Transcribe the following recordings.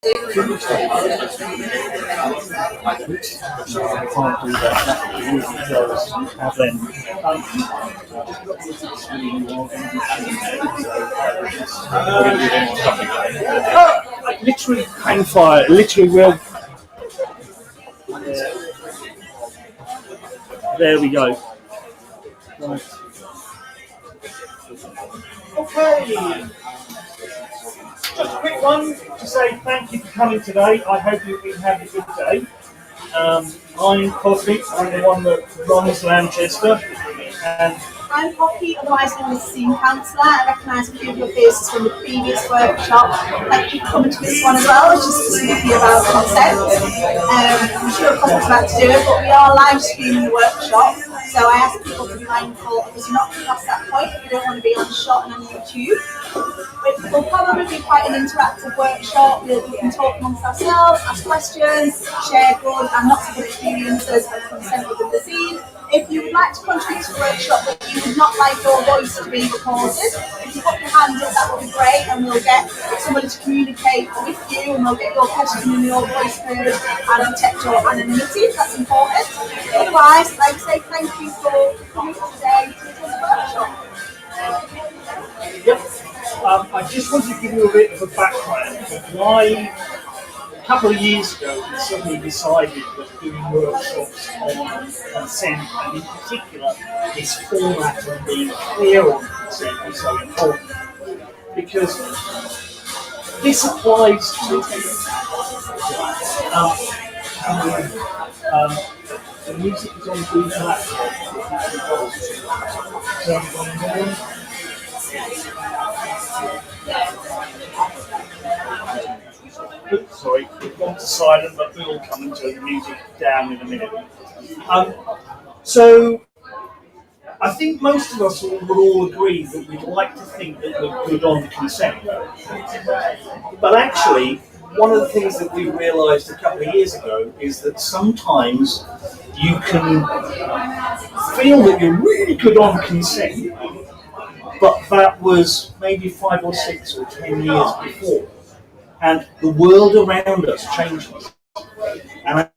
I can't do that. Then literally hang fire. Literally will. There we go. Right. Okay. Just a quick one to say thank you for coming today. I hope you've been having a good day. I'm Cosmic, I'm the one that runs Lanchester. And I'm Poppy, otherwise known as Scene Counsellor. I recognise a few of your faces from the previous workshop. Thank you for coming to this one as well, just to speak about consent. I'm sure Cosmic's about to do it, but we are live streaming the workshop. So I ask people to be mindful, because you're not past that point, you don't want to be on shot and on YouTube. It will probably be quite an interactive workshop. We can talk amongst ourselves, ask questions, share good and not so good experiences of consent within the scene. If you would like to contribute to the workshop but you would not like your voice to be recorded, if you put your hand up, that would be great, and we'll get somebody to communicate with you and we'll get your question and your voice heard and protect your anonymity. That's important. Otherwise, like I say, thank you for coming today to this workshop. Yep. I just wanted to give you a bit of a background of why a couple of years ago we suddenly decided that doing workshops on consent, and in particular this format of being clear on consent, is so important. Because this applies to the music is on B flat. Oops, sorry, we've gone to silent, but we'll come and turn the music down in a minute. So, I think most of us would all agree that we'd like to think that we're good on consent. But actually, one of the things that we realised a couple of years ago is that sometimes you can feel that you're really good on consent, but that was maybe 5 or 6 or 10 years before. And the world around us changes. And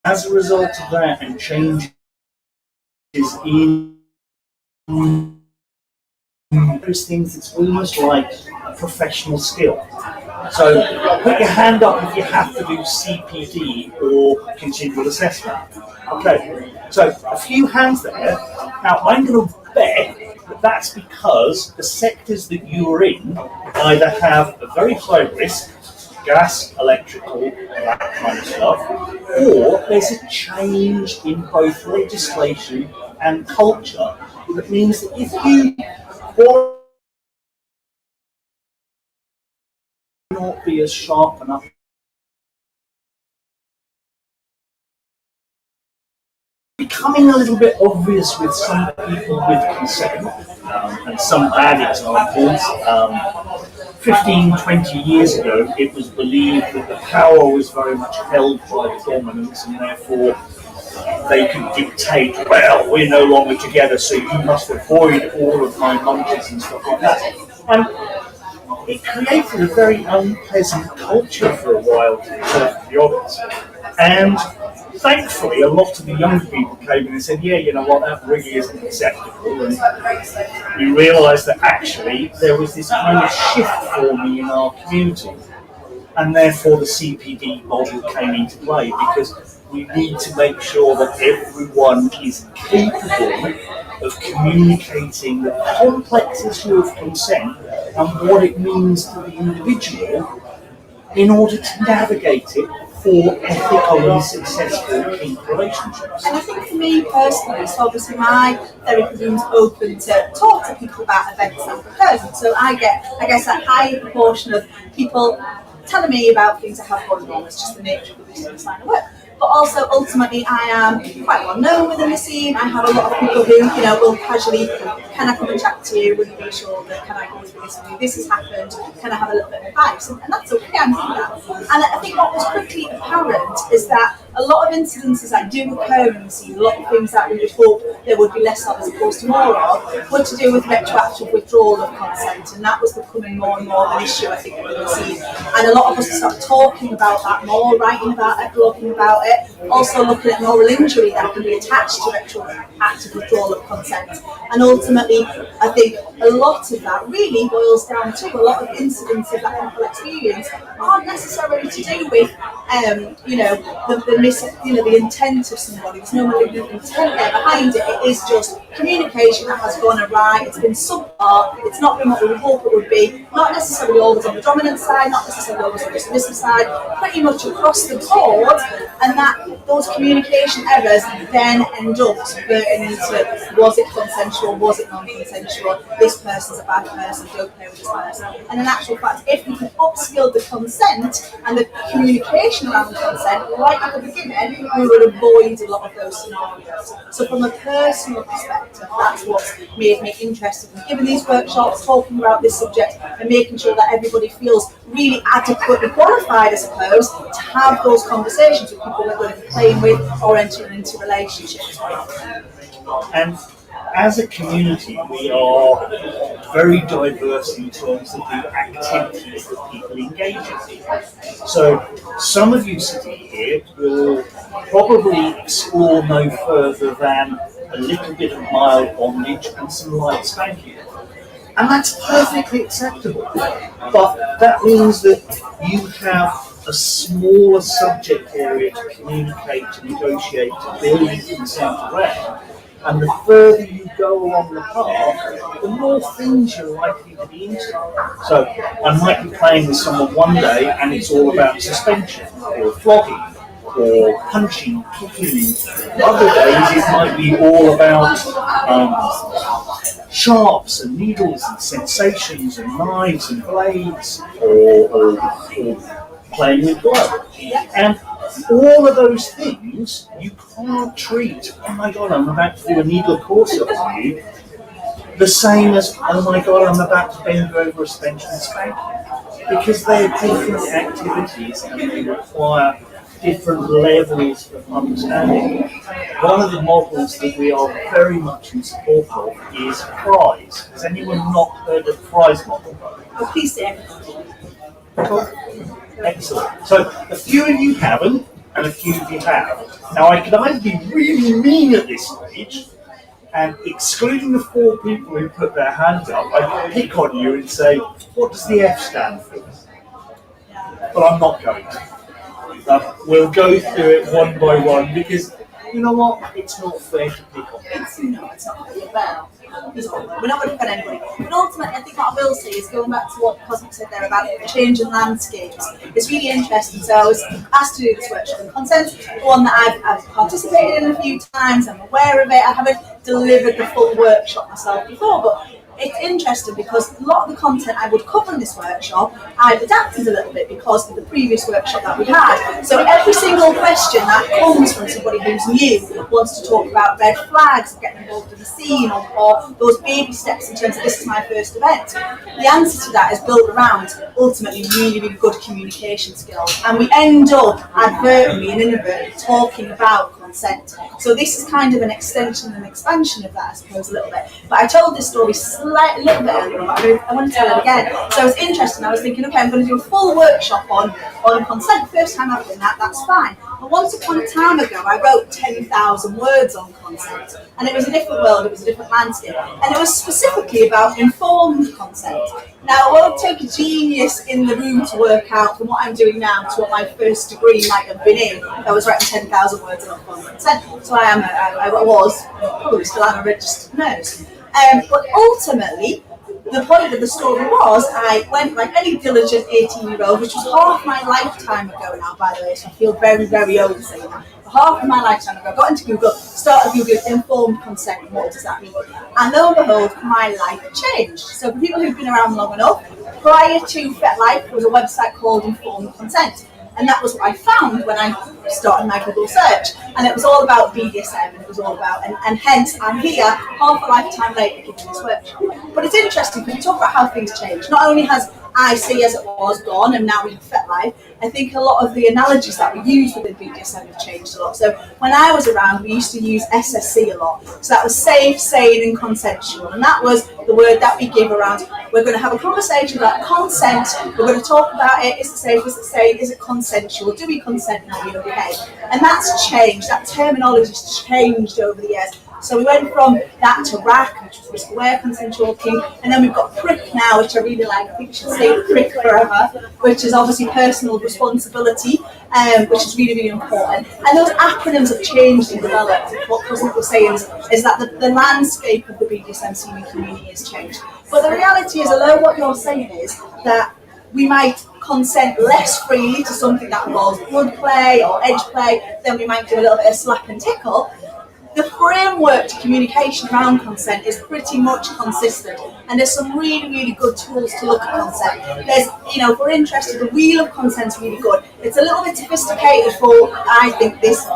as a result of that, and changes in those things, it's almost like a professional skill. So put your hand up if you have to do CPD or continual assessment. Okay, so a few hands there. Now I'm going to bet that that's because the sectors that you are in either have a very high risk, gas, electrical, that kind of stuff, or there's a change in both legislation and culture that means that if you want to not be as sharp enough, becoming a little bit obvious with some people with consent, and some bad examples. 15, 20 years ago, it was believed that the power was very much held by the dominants, and therefore they could dictate, well, we're no longer together, so you must avoid all of my munches and stuff like that. And it created a very unpleasant culture for a while, to be honest. And thankfully, a lot of the young people came in and said, yeah, you know what, that really isn't acceptable. And we realised that actually there was this kind of shift forming in our community. And therefore the CPD model came into play, because we need to make sure that everyone is capable of communicating the complex issue of consent and what it means to the individual in order to navigate it for ethical and successful kink relationships. And I think for me personally, so obviously my therapy room's open to talk to people about events I'm proposing. So I get, I guess, a high proportion of people telling me about things I have going on. It's just the nature of the business line of work. but also ultimately I am quite well known within the scene. I have a lot of people who, will casually, can I come and chat to you? Would you be sure that can I go through this with you? This has happened. Can I have a little bit of advice? And that's okay. I'm doing that. And I think what was quickly apparent is that a lot of incidences that do occur in the scene, a lot of things that we would hope there would be less of as opposed to more of, were to do with retroactive withdrawal of consent, and that was becoming more and more of an issue, I think, within the scene. And a lot of us started talking about that more, writing about it, blogging about it, also looking at moral injury that can be attached to retroactive withdrawal of consent. And ultimately, I think a lot of that really boils down to a lot of incidents of that people experience aren't necessarily to do with, the intent of somebody. There's no malignant intent there behind it. It is just communication that has gone awry. It's been subpar. It's not been what we would hope it would be. Not necessarily always on the dominant side, not necessarily always on the submissive side, pretty much across the board. And that those communication errors then end up converting into, was it consensual, was it non-consensual, this person's a bad person, don't play with this person. And in actual fact, if we can upskill the consent and the communication around the consent right at the beginning, we would avoid a lot of those scenarios. So from a personal perspective, that's what's made me interested in giving these workshops, talking about this subject, and making sure that everybody feels really adequately qualified, I suppose, to have those conversations with people they're going to be playing with or entering into relationships with. And as a community, we are very diverse in terms of the activities that people engage in. So some of you sitting here will probably explore no further than a little bit of mild bondage and some light spanking. And that's perfectly acceptable. But that means that you have a smaller subject area to communicate, to negotiate, to build consent around. And the further you go along the path, the more things you're likely to be into. So I might be playing with someone one day and it's all about suspension or flogging or punching, kicking. Other days it might be all about sharps and needles and sensations and knives and blades or playing with blood. And all of those things you can't treat, oh my god, I'm about to do a needle corset on you, the same as, oh my god, I'm about to bend over a suspension and spank you. Because they're different activities and they require different levels of understanding. One of the models that we are very much in support of is Fry's. Has anyone not heard of Fry's model? Oh, please do. Excellent. So a few of you haven't, and a few of you have. Now I could either be really mean at this stage, and excluding the 4 people who put their hands up, I could pick on you and say, what does the F stand for? But I'm not going to. We'll go through it one by one because, you know what, it's not fair to pick on. It's not fair. We're not going to pick on anybody. But ultimately, I think what I will say is going back to what Cosmic said there about changing landscapes. It's really interesting. So I was asked to do this workshop on consent, one that I've participated in a few times. I'm aware of it. I haven't delivered the full workshop myself before, but it's interesting because a lot of the content I would cover in this workshop, I've adapted a little bit because of the previous workshop that we had. So every single question that comes from somebody who's new wants to talk about red flags, getting involved in the scene, or those baby steps in terms of this is my first event. The answer to that is built around ultimately really, really good communication skills. And we end up advertently and inadvertently talking about consent. So this is kind of an extension and expansion of that, I suppose, a little bit. But I told this story a little bit earlier, but I want to tell it again. So it was interesting. I was thinking, okay, I'm going to do a full workshop on consent. First time I've done that, that's fine. But once upon a time ago, I wrote 10,000 words on consent. And it was a different world, it was a different landscape. And it was specifically about informed consent. Now, it won't take a genius in the room to work out from what I'm doing now to what my first degree might have been in. I was writing 10,000 words on informed consent. So I was, probably still am a registered nurse. But ultimately, the point of the story was I went like any diligent 18-year-old, which was half my lifetime ago now, by the way, so I feel very, very old saying that. Half of my lifetime ago, I got into Google, started Googling informed consent, what does that mean? And lo and behold, my life changed. So for people who've been around long enough, prior to FetLife, there was a website called Informed Consent. And that was what I found when I started my Google search. And it was all about BDSM, and it was all about, and hence I'm here half a lifetime later giving this workshop. But it's interesting because we talk about how things change. Not only has I See As It Was gone, and now we have FetLife, I think a lot of the analogies that we use within BDSM have changed a lot. So when I was around, we used to use SSC a lot. So that was safe, sane, and consensual. And that was the word that we give around. We're going to have a conversation about consent. We're going to talk about it. Is it safe? Is it sane? Is it consensual? Do we consent? Are we okay? And that's changed. That terminology has changed over the years. So we went from that to RAC, which was risk aware, consensual king, and then we've got PRIC now, which I really like. I think we should say PRIC forever, which is obviously personal responsibility, which is really, really important. And those acronyms have changed and developed. What Cousin was saying is that the landscape of the BDSM senior community has changed. But the reality is, although what you're saying is that we might consent less freely to something that involves blood play or edge play, then we might do a little bit of slap and tickle. The framework to communication around consent is pretty much consistent, and there's some really, really good tools to look at consent. There's, if we're interested, the wheel of consent's really good. It's a little bit sophisticated for, I think, this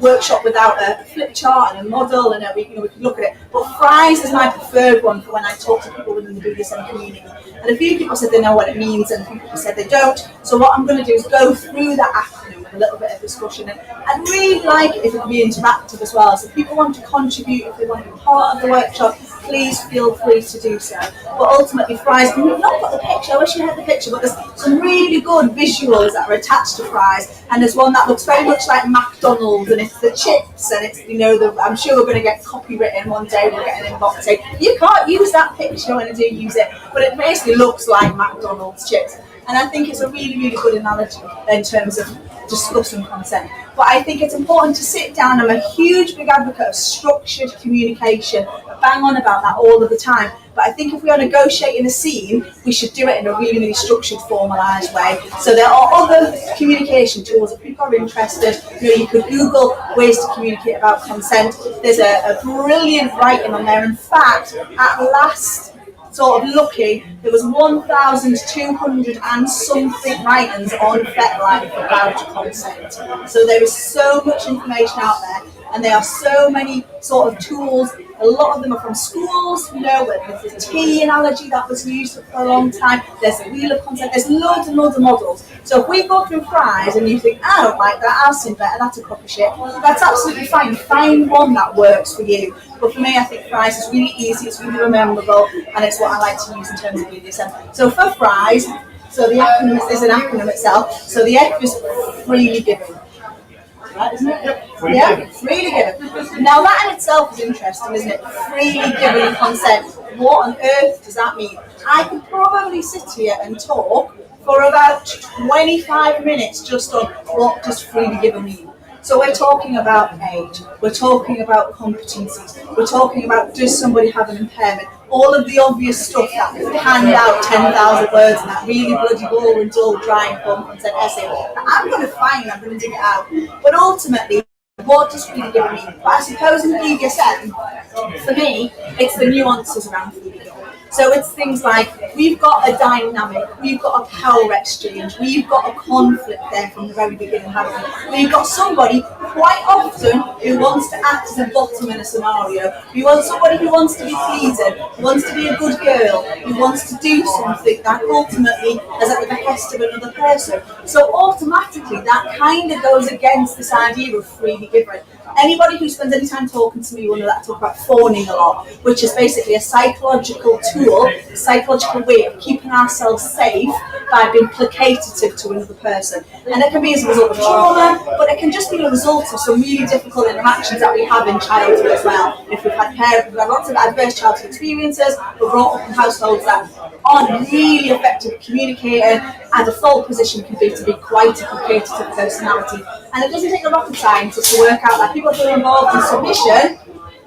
workshop without a flip chart and a model, and we can look at it. But Fries is my preferred one for when I talk to people within the BDSM community. And a few people said they know what it means, and a few people said they don't. So what I'm going to do is go through that acronym with a little bit of discussion, and I'd really like it if it could be interactive as well. So if people want to contribute, if they want to be part of the workshop, please feel free to do so. But ultimately, Fries, we've not got the picture. I wish you had the picture, but there's some really good visuals that are attached to Fries, and there's one that looks very much like McDonald's, and it's the chips, and it's I'm sure we're going to get copywritten one day. We'll get an inbox saying you can't use that picture when I do use it, but it basically looks like McDonald's chips. And I think it's a really, really good analogy in terms of discussing consent. But I think it's important to sit down. I'm a huge big advocate of structured communication. I bang on about that all of the time. But I think if we are negotiating a scene, we should do it in a really, really structured, formalised way. So there are other communication tools. If people are interested, you could Google ways to communicate about consent. There's a brilliant writing on there. In fact, at last sort of looking, there was 1,200 and something writings on FetLife about consent. So there is so much information out there, and there are so many sort of tools. A lot of them are from schools, where there's the T analogy that was used for a long time. There's the wheel of consent. There's loads and loads of models. So if we go through Fries and you think, I don't like that, I've seen better, that's a crock of shit, that's absolutely fine. Find one that works for you. But for me, I think Fries is really easy, it's really memorable, and it's what I like to use in terms of BDSM. So for Fries, so the acronym is an acronym itself. So the F is freely giving. Right, isn't it? Yep. Freely given. Now that in itself is interesting, isn't it? Freely given consent. What on earth does that mean? I could probably sit here and talk for about 25 minutes just on what does freely given mean. So we're talking about age, we're talking about competencies, we're talking about does somebody have an impairment, all of the obvious stuff that hand out 10,000 words and that really bloody boring, dull, dry and fun consent essay. I'm going to find, I'm going to dig it out. But ultimately, what does freely given mean? But I suppose in BDSM, for me, it's the nuances around freely given. So it's things like, we've got a dynamic, we've got a power exchange, we've got a conflict there from the very beginning, haven't we? We've got somebody quite often who wants to act as a bottom in a scenario. We want somebody who wants to be pleasing, who wants to be a good girl, who wants to do something that ultimately is at the behest of another person. So automatically that kind of goes against this idea of freely given. Anybody who spends any time talking to me will know that I talk about fawning a lot, which is basically a psychological tool, a psychological way of keeping ourselves safe by being placative to another person. And it can be as a result of trauma, but it can just be a result of some really difficult interactions that we have in childhood as well. If we've had parents, we've had lots of adverse childhood experiences, we're brought up in households that aren't really effective at communicating, our default position can be to be quite a placative personality. And it doesn't take a rocket scientist to work out that people who are involved in submission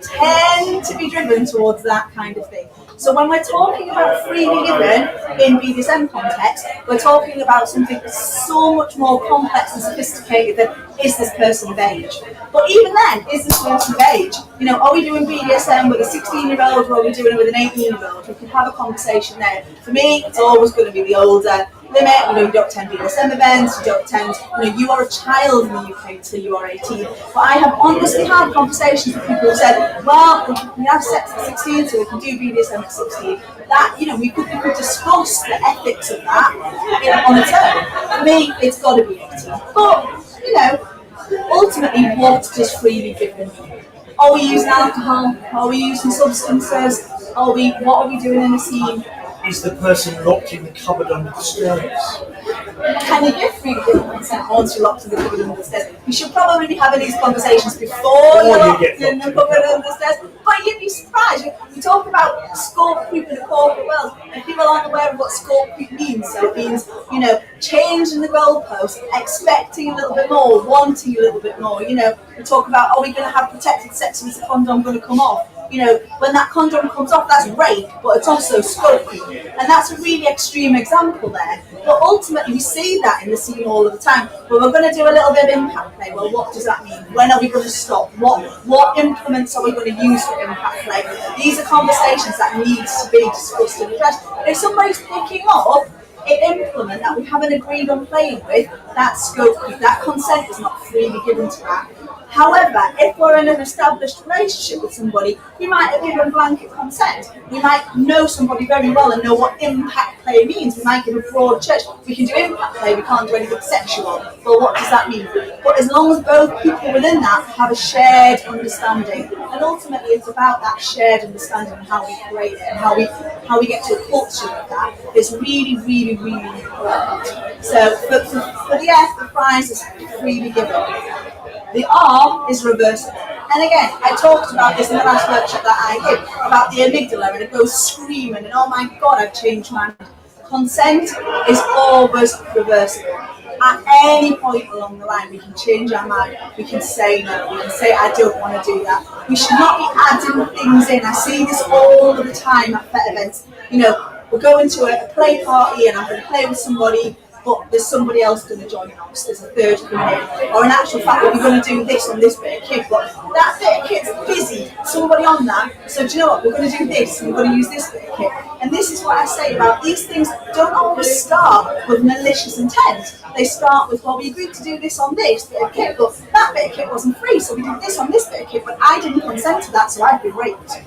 tend to be driven towards that kind of thing. So when we're talking about freely given in BDSM context, we're talking about something that's so much more complex and sophisticated than is this person of age. But even then, is this person of age? Are we doing BDSM with a 16-year-old or are we doing it with an 18-year-old? We can have a conversation there. For me, it's always going to be the older. limit. You don't attend BDSM events. You don't attend. You are a child in the UK until you are 18. But I have honestly had conversations with people who said, well, we have sex at 16, so we can do BDSM at 16. That we could discuss the ethics of that on its own. For me, it's got to be 18. But ultimately, what does freely given mean? Are we using alcohol? Are we using substances? What are we doing in a scene? Is the person locked in the cupboard under the stairs? Can you give freely given consent once you're locked in the cupboard under the stairs? We should probably be having these conversations before you're locked in the cupboard under the stairs. But you'd be surprised. We talk about scope creep in the corporate world, and people aren't aware of what scope creep means. So it means, changing the goalpost, expecting a little bit more, wanting a little bit more. We talk about, are we going to have protected sex? Is the condom going to come off? When that condom comes off, that's rape, but it's also scope creep. And that's a really extreme example there. But ultimately, we see that in the scene all of the time. But we're going to do a little bit of impact play. Well, what does that mean? When are we going to stop? What implements are we going to use for impact play? These are conversations that need to be discussed and addressed. If somebody's picking up an implement that we haven't agreed on playing with, that's scope creep. That consent is not freely given to that. However, if we're in an established relationship with somebody, we might have given blanket consent. We might know somebody very well and know what impact play means. We might give a broad church. We can do impact play, we can't do anything sexual. Well, what does that mean? But as long as both people within that have a shared understanding, and ultimately it's about that shared understanding and how we create it and how we get to a culture of that is really, really, really important. So for the F, the prize is freely given. The R is reversible. And again, I talked about this in the last workshop that I did, about the amygdala, and it goes screaming, and oh my God, I've changed my mind. Consent is always reversible. At any point along the line, we can change our mind. We can say no. We can say, I don't want to do that. We should not be adding things in. I see this all the time at FET events. We're going to a play party, and I'm going to play with somebody, but there's somebody else going to join us, there's a third coming in. Or in actual fact, we're going to do this on this bit of kit, but that bit of kit's busy, somebody on that, so do you know what, we're going to do this, and we're going to use this bit of kit. And this is what I say about these things don't always start with malicious intent. They start with, well, we agreed to do this on this bit of kit, but that bit of kit wasn't free, so we did this on this bit of kit, but I didn't consent to that, so I've been raped.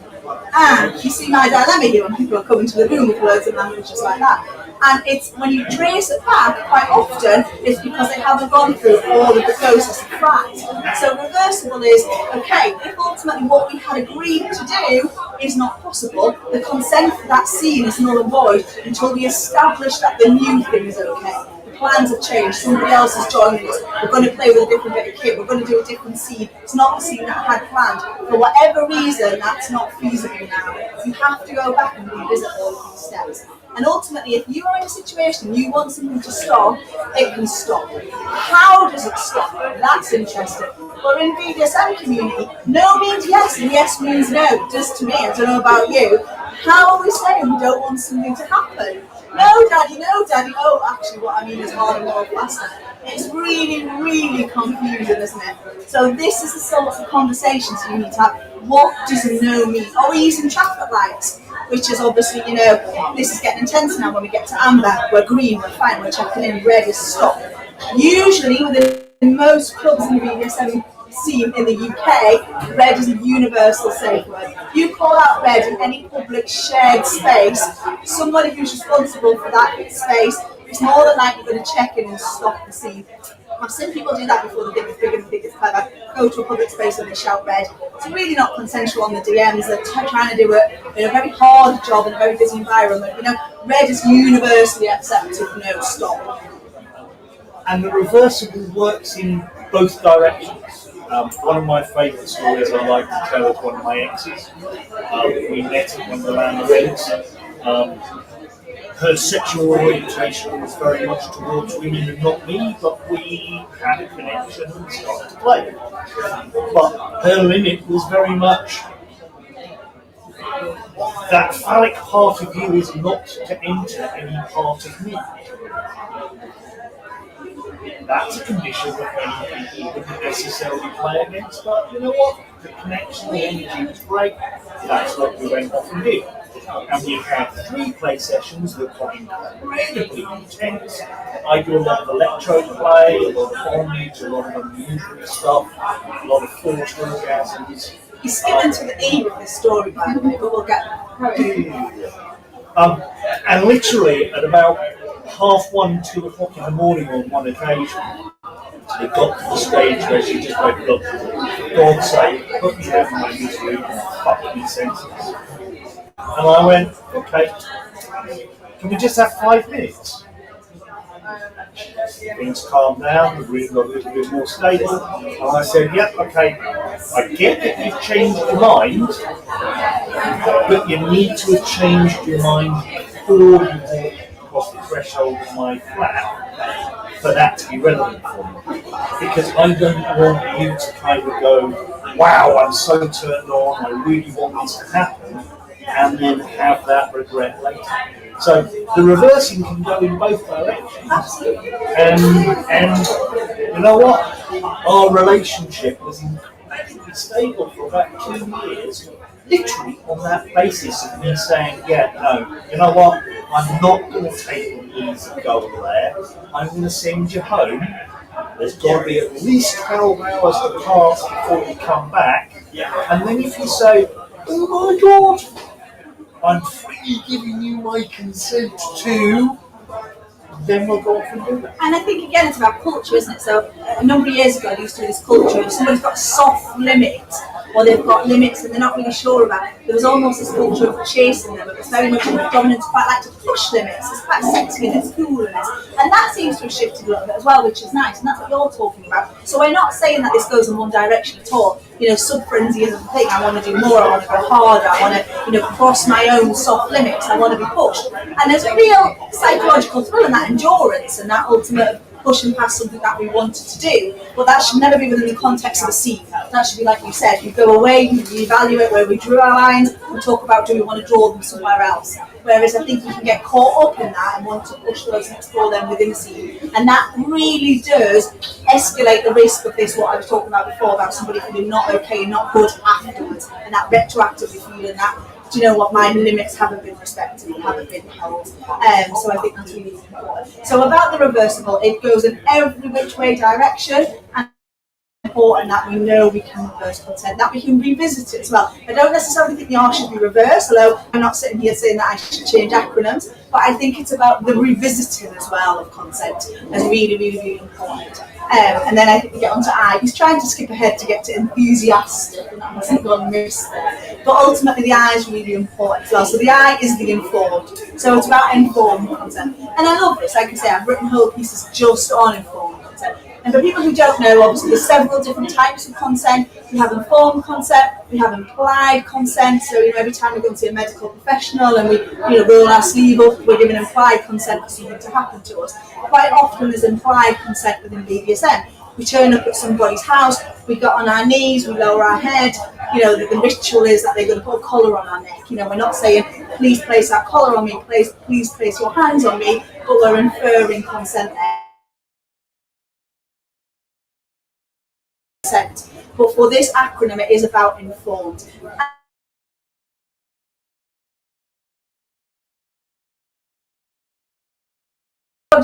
And you see my dilemma here when people are coming to the room with words and languages like that. And it's when you trace it back, quite often, it's because they haven't gone through all of the process of fact. So reversible is, okay, if ultimately what we had agreed to do is not possible, the consent for that scene is null and void until we establish that the new thing is okay. The plans have changed, somebody else is joining us, we're going to play with a different bit of kit, we're going to do a different scene. It's not the scene that I had planned. For whatever reason, that's not feasible now. You have to go back and revisit all of these steps. And ultimately, if you are in a situation you want something to stop, it can stop. How does it stop? That's interesting. But in BDSM community, no means yes and yes means no. Just to me, I don't know about you. How are we saying we don't want something to happen? No, Daddy, no, Daddy. Oh, actually, what I mean is harder, more, faster. It's really, really confusing, isn't it? So this is the sorts of conversations you need to have. What does no mean? Are we using traffic lights? Which is obviously, this is getting intense now. When we get to amber, we're green, we're fine, we're checking in, red is stop. Usually, within most clubs in the BDSM scene in the UK, red is a universal safe word. You call out red in any public shared space, somebody who's responsible for that space is more than likely going to check in and stop the scene. I've seen people do that before they think it's big and think it's clever. Go to a public space and they shout red. It's really not consensual on the DMs. They're trying to do it in a very hard job in a very busy environment. Red is universally accepted. No, stop. And the reversible works in both directions. One of my favourite stories I like to tell is one of my exes. We met at one of the LAM events. Her sexual orientation was very much towards women and not me, but we had a connection and started to play. But her limit was very much that phallic part of you is not to enter any part of me. That's a condition that many people wouldn't necessarily play against, but you know what? The connection, the energy was great. That's what we went off and did. and we had 3 play sessions that were incredibly intense. I do a lot of electro play, a lot of bondage, a lot of unusual stuff, a lot of forced orgasms. You skip into the E with this story, by the way, but we'll get there. And literally at about 1:30, 2 o'clock in the morning on one occasion, it got to the stage where she just went, look, for God's sake, put me out of my misery and fuck me senseless. And I went, okay, can we just have 5 minutes? Things calmed down, the room got a little bit more stable, and I said, yep, okay, I get that you've changed your mind, but you need to have changed your mind before you walk across the threshold of my flat for that to be relevant for me. Because I don't want you to kind of go, wow, I'm so turned on, I really want this to happen, and then have that regret later. So the reversing can go in both directions. Absolutely. And you know what? Our relationship was incredibly stable for about 2 years, literally on that basis of me saying, yeah, no, you know what? I'm not going to take an easy go there. I'm going to send you home. There's got to be at least 12 hours to pass before you come back. And then if you say, oh my God, I'm freely giving you my consent to, then we'll go off and do that. And I think, again, it's about culture, isn't it? So a number of years ago, I used to do this culture. If somebody's got a soft limit, or they've got limits and they're not really sure about it, there was almost this culture of chasing them. It was very much dominant, quite like to push limits. It's quite sexy and it's cool limits. And that seems to have shifted a little bit as well, which is nice. And that's what you're talking about. So we're not saying that this goes in one direction at all. You know, sub-frenzy isn't the thing. I want to do more, I want to go harder, I want to, cross my own soft limits, I want to be pushed. And there's a real psychological thrill in that endurance and that ultimate pushing past something that we wanted to do, but that should never be within the context of a scene. That should be, like you said, you go away, you reevaluate where we drew our lines, and talk about do we want to draw them somewhere else. Whereas I think we can get caught up in that and want to push those and explore them within a scene. And that really does escalate the risk of this, what I was talking about before, about somebody feeling not okay, not good afterwards, and that retroactively feeling that, do you know what, my limits haven't been respected, haven't been held. So I think that's really important. So about the reversible, it goes in every which way direction, and it's important that we know we can reverse consent, that we can revisit it as well. I don't necessarily think the R should be reversed, although I'm not sitting here saying that I should change acronyms, but I think it's about the revisiting as well of consent as really, really, really important. And then I think we get onto I. He's trying to skip ahead to get to enthusiastic, and that hasn't gone missed there. But ultimately, the I is really important as well. So the I is the informed. So it's about informed consent. And I love this. Like I say, I've written whole pieces just on informed consent. And for people who don't know, obviously there's several different types of consent. We have informed consent, we have implied consent. So every time we go to see a medical professional and we roll our sleeve up, we're giving implied consent for something to happen to us. Quite often there's implied consent within BDSM. We turn up at somebody's house, we get on our knees, we lower our head. The ritual is that they're going to put a collar on our neck. We're not saying, please place that collar on me, please place your hands on me, but we're inferring consent there. But for this acronym, it is about informed.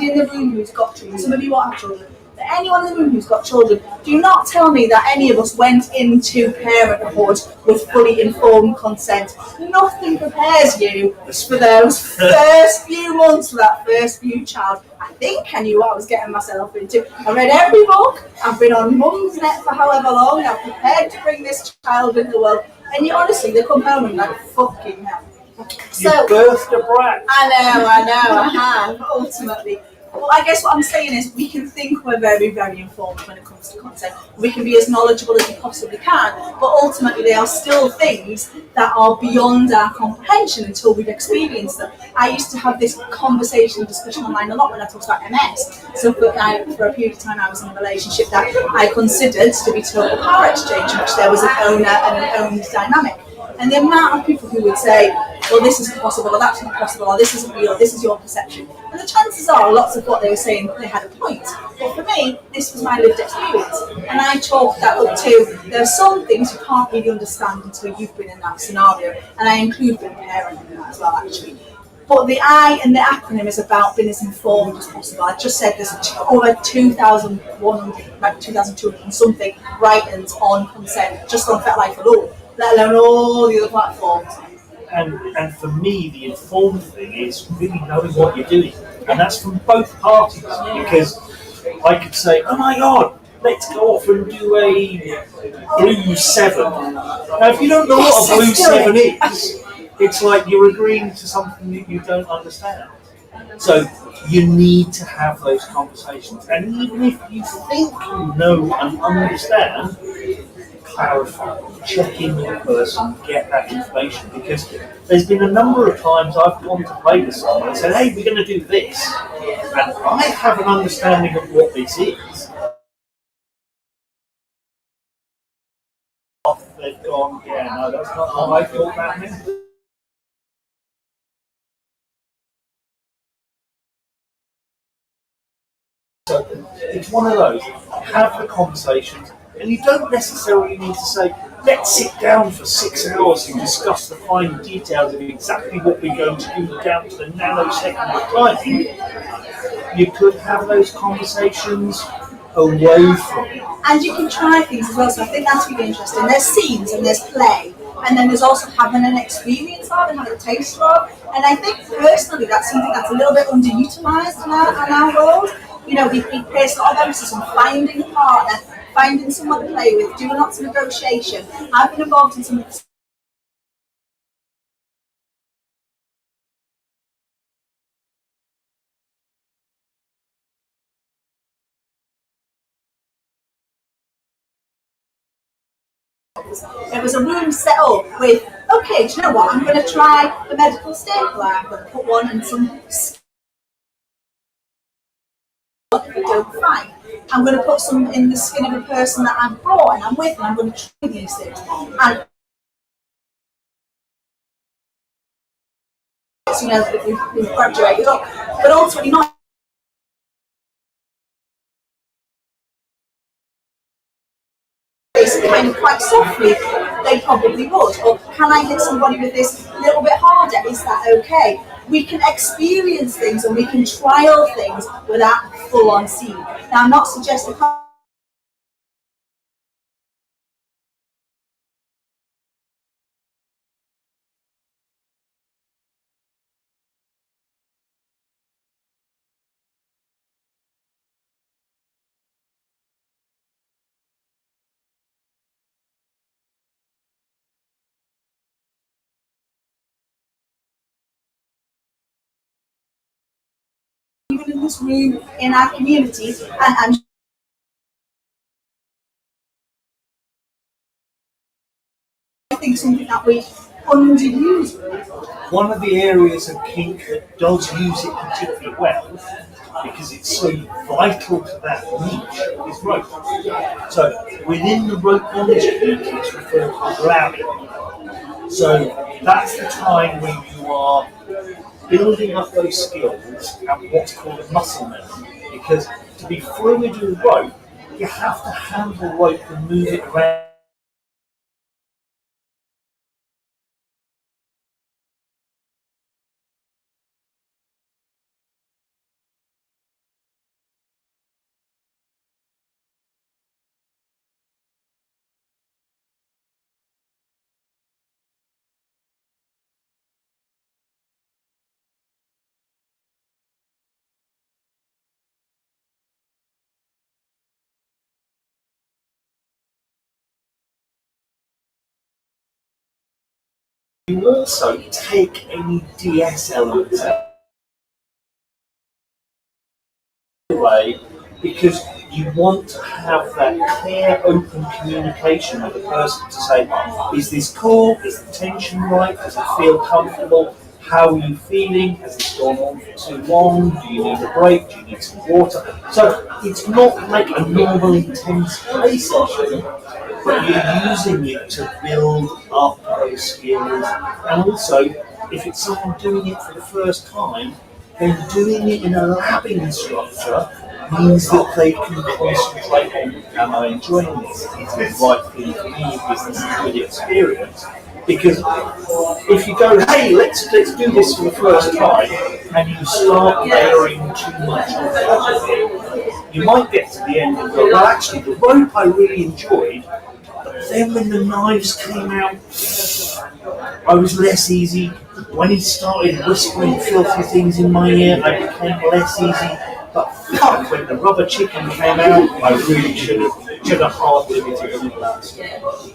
In the room who's got children, some of you won't have children, but anyone in the room who's got children, do not tell me that any of us went into parenthood with fully informed consent. Nothing prepares you for those first few months, for that first few child. I think I knew what I was getting myself into. I read every book, I've been on Mum's Net for however long, I've prepared to bring this child into the world, and honestly, they come home and like, fucking hell. You birthed a brat. I have, ultimately. Well, I guess what I'm saying is we can think we're very, very informed when it comes to consent. We can be as knowledgeable as we possibly can, but ultimately they are still things that are beyond our comprehension until we've experienced them. I used to have this discussion online a lot when I talked about MS. So for a period of time I was in a relationship that I considered to be total power exchange, in which there was an owner and an owned dynamic. And the amount of people who would say, well, this isn't possible, or that's not possible, or this isn't real, this is your perception. And the chances are, lots of what they were saying, they had a point. But for me, this was my lived experience. And I chalked that up to, there are some things you can't really understand until you've been in that scenario. And I include being a parent in that as well, actually. But the I in the acronym is about being as informed as possible. I just said there's over 2,100, like 2,200 and something write-ins on consent, just on FetLife alone, let alone all the other platforms. And for me, the informed thing is really knowing what you're doing. And that's from both parties. Because I could say, oh my God, let's go off and do a Blue 7. Now, if you don't know what a Blue 7 is, it's like you're agreeing to something that you don't understand. So you need to have those conversations. And even if you think you know and understand, clarify, check in with the person, get that information. Because there's been a number of times I've gone to play with someone and said, hey, we're going to do this. And I have an understanding of what this is. They've gone, yeah, no, that's not how I thought that meant. So it's one of those, have the conversations, and you don't necessarily need to say, let's sit down for 6 hours and discuss the fine details of exactly what we're going to do down to the nanosecond of time. You could have those conversations away from it. And you can try things as well, so I think that's really interesting. There's scenes and there's play, and then there's also having an experience of and having a taste of. And I think personally that's something that's a little bit underutilised in our world. You know, we place a lot of emphasis on finding a partner, finding someone to play with, doing lots of negotiation. I've been involved in some of the there was a room set up with, okay, do you know what, I'm going to try the medical stapler, I'm going to put one in some fine. I'm going to put some in the skin of a person that I've brought and I'm with, and I'm going to try these things. And you know, we've graduated up, but ultimately not. Kind of quite softly, they probably would. Or can I hit somebody with this a little bit harder? Is that okay? We can experience things and we can trial things without full-on scene. Now, I'm not suggesting even in this room, in our communities, and I think something that we underuse. One of the areas of kink that does use it particularly well, because it's so vital to that niche, is rope. So within the rope knowledge community, it's referred to as LAMing. So that's the time when you are building up those skills and what's called a muscle memory. Because to be fluid with rope, you have to handle rope and move it around. You also take any DS elements away because you want to have that clear, open communication with the person to say, is this cool? Is the tension right? Does it feel comfortable? How are you feeling? Has this gone on for too long? Do you need a break? Do you need some water? So it's not like a normal intense play session, but you're using it to build up those skills. And also, if it's someone doing it for the first time, then doing it in a labbing structure means that they can concentrate on, am I enjoying this? Is it the right thing for me? Is this a good experience? Because if you go, hey, let's do this for the first time, and you start layering too much on top of it, you might get to the end and go, well, actually, the rope I really enjoyed, but then when the knives came out, I was less easy. When he started whispering filthy things in my ear, I became less easy. But fuck, when the rubber chicken came out, I really should have hard limited all that stuff.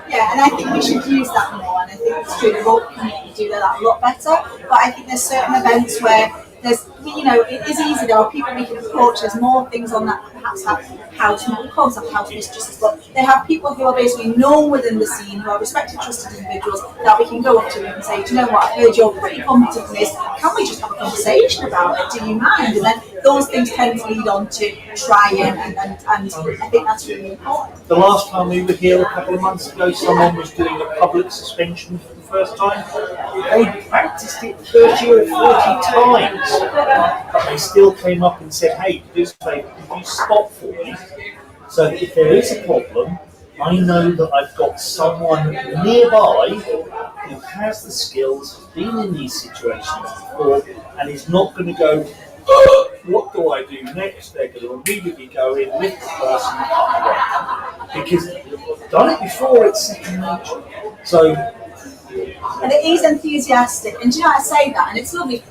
Yeah, and I think we should use that more, and I think it's true, the rope community do that a lot better, but I think there's certain events where there's, it is easy, there are people we can approach, there's more things on that perhaps have house mistresses, but they have people who are basically known within the scene, who are respected, trusted individuals that we can go up to and say, do you know what, I've heard you're pretty competent in this, can we just have a conversation about it, do you mind? And then those things tend to lead on to trying, and I think that's really important. The last time we were here a couple of months ago, someone was doing a public suspension for the first time. They practiced it 30 or 40 times, but they still came up and said, hey, do us a favour, could you stop for me? So that if there is a problem, I know that I've got someone nearby who has the skills, has been in these situations before, and is not going to go, what do I do next? They're going to immediately go in, lift the person, up away. Because they've done it before, it's second nature. So, and it is enthusiastic, and do you know, I say that, and it's lovely.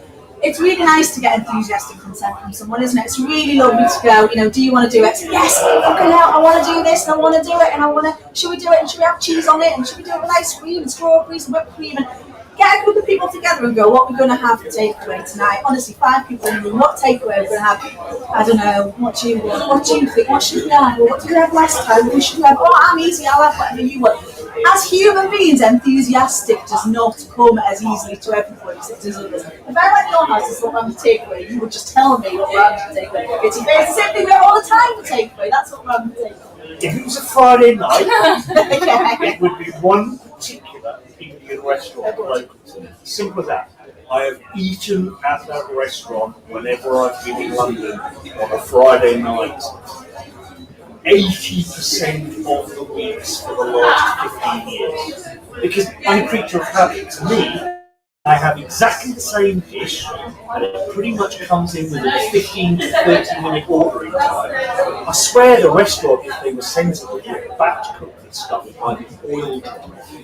It's really nice to get enthusiastic consent from someone, isn't it? It's really lovely to go, do you want to do it? Yes, fucking hell, I want to do this, and I want to do it, and should we do it, and should we have cheese on it, and should we do it with ice cream, and strawberries, and whipped cream, and get a group of people together and go, what we're going to have for takeaway tonight? Honestly, 5 people in the room, what takeaway we're going to have? I don't know, what do you want? What do you think? What should we have? What did we have last time? We should have, I'm easy, I'll have whatever you want. As human beings, enthusiastic does not come as easily to everybody as it does others. If I went to your house and said, I'm for takeaway, you would just tell me what we're having for takeaway. It's the same thing we have all the time for takeaway, that's what we're having for takeaway. if it was a Friday night, it would be one particular Indian restaurant local to me. Simple as that. I have eaten at that restaurant whenever I've been in London on a Friday night 80% of the weeks for the last 15 years. Because I'm a creature of habit. To me, I have exactly the same dish, and it pretty much comes in within a 15 to 30 minute ordering time. I swear the restaurant, if they were sensible, would batch cook this stuff by the oil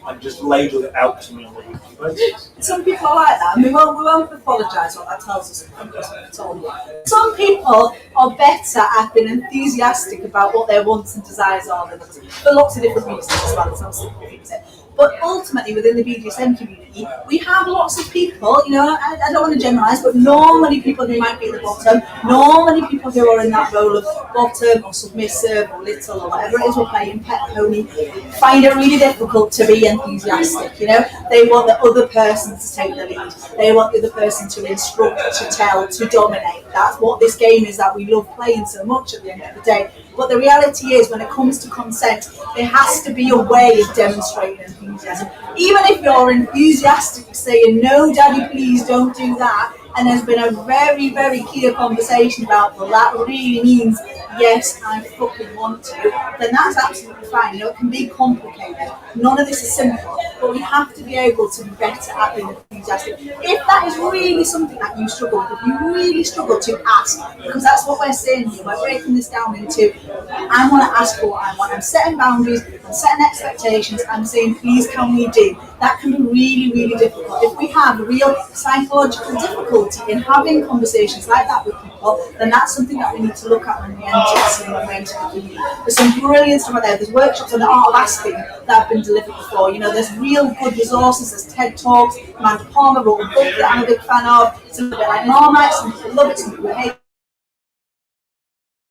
and just ladle it out to me on a weekly basis. Some people are like that, and we won't apologise what that tells us at all. Some people are better at being enthusiastic about what their wants and desires are than others, for lots of different reasons as well, as simple things. But ultimately, within the BDSM community, we have lots of people, I don't want to generalise, but normally people who might be at the bottom, normally people who are in that role of bottom or submissive or little or whatever it is we're playing, pet pony, find it really difficult to be enthusiastic, They want the other person to take the lead. They want the other person to instruct, to tell, to dominate. That's what this game is that we love playing so much at the end of the day. But the reality is, when it comes to consent, there has to be a way of demonstrating enthusiasm. Even if you're enthusiastic saying, no, daddy, please don't do that, and there's been a very, very clear conversation about, well, that really means, yes, I fucking want to, then that's absolutely fine. It can be complicated. None of this is simple, but we have to be able to be better at being enthusiastic. If that is really something that you struggle with, if you really struggle to ask, because that's what we're saying here, we're breaking this down into, I want to ask for what I want. I'm setting boundaries, I'm setting expectations, I'm saying, please, can we do? That can be really, really difficult. If we have real psychological difficulty in having conversations like that with people, then that's something that we need to look at when we enter the community. There's some brilliant stuff out there. There's workshops on the art of asking that have been delivered before. There's real good resources. There's TED Talks. Amanda Palmer wrote a book that I'm a big fan of. It's a little bit like Marmite. Some people love it, some people hate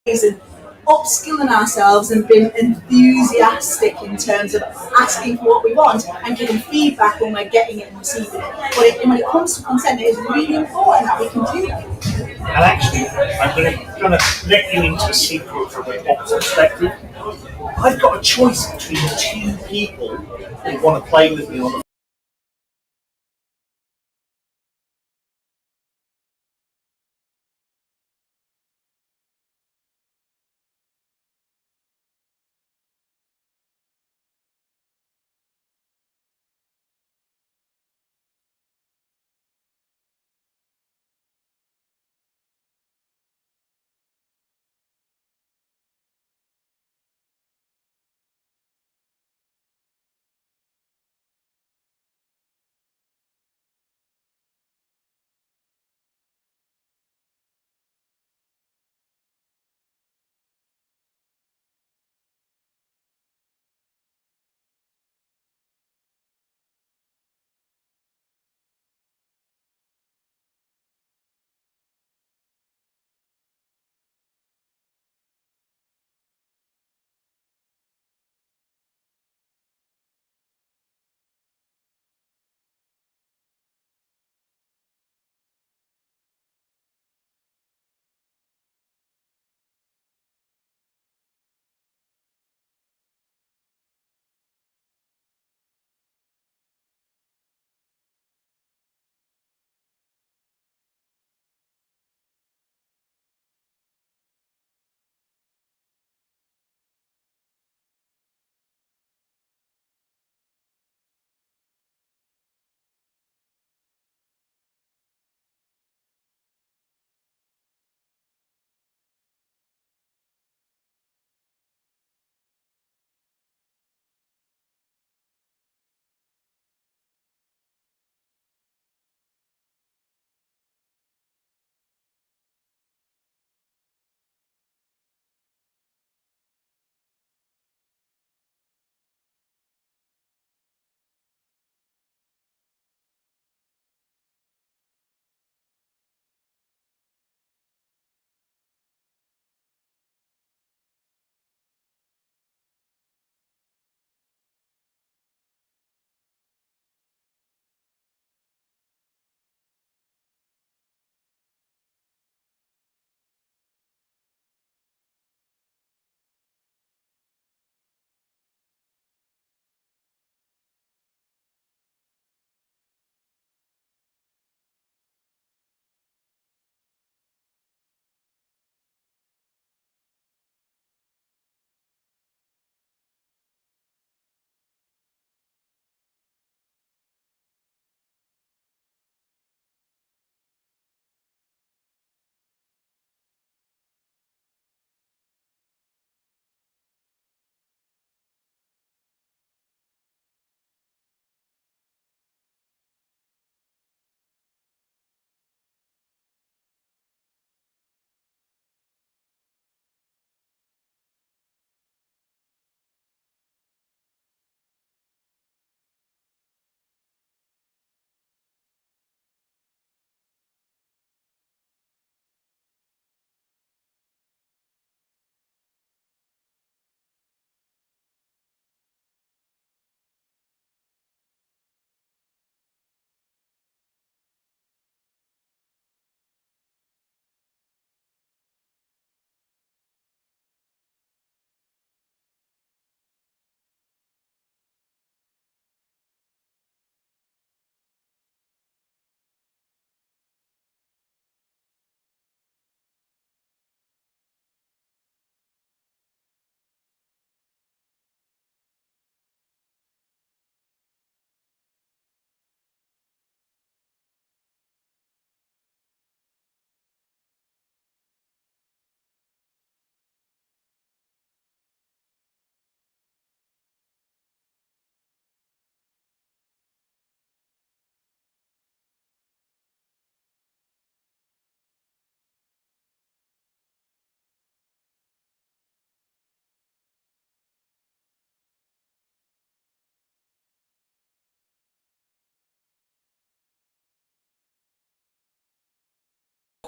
it. Upskilling ourselves and being enthusiastic in terms of asking for what we want and giving feedback when we're getting it and receiving it. But when it comes to consent, it is really important that we can do that. And actually, I'm going to let you into a secret from a box perspective. I've got a choice between 2 people who want to play with me on the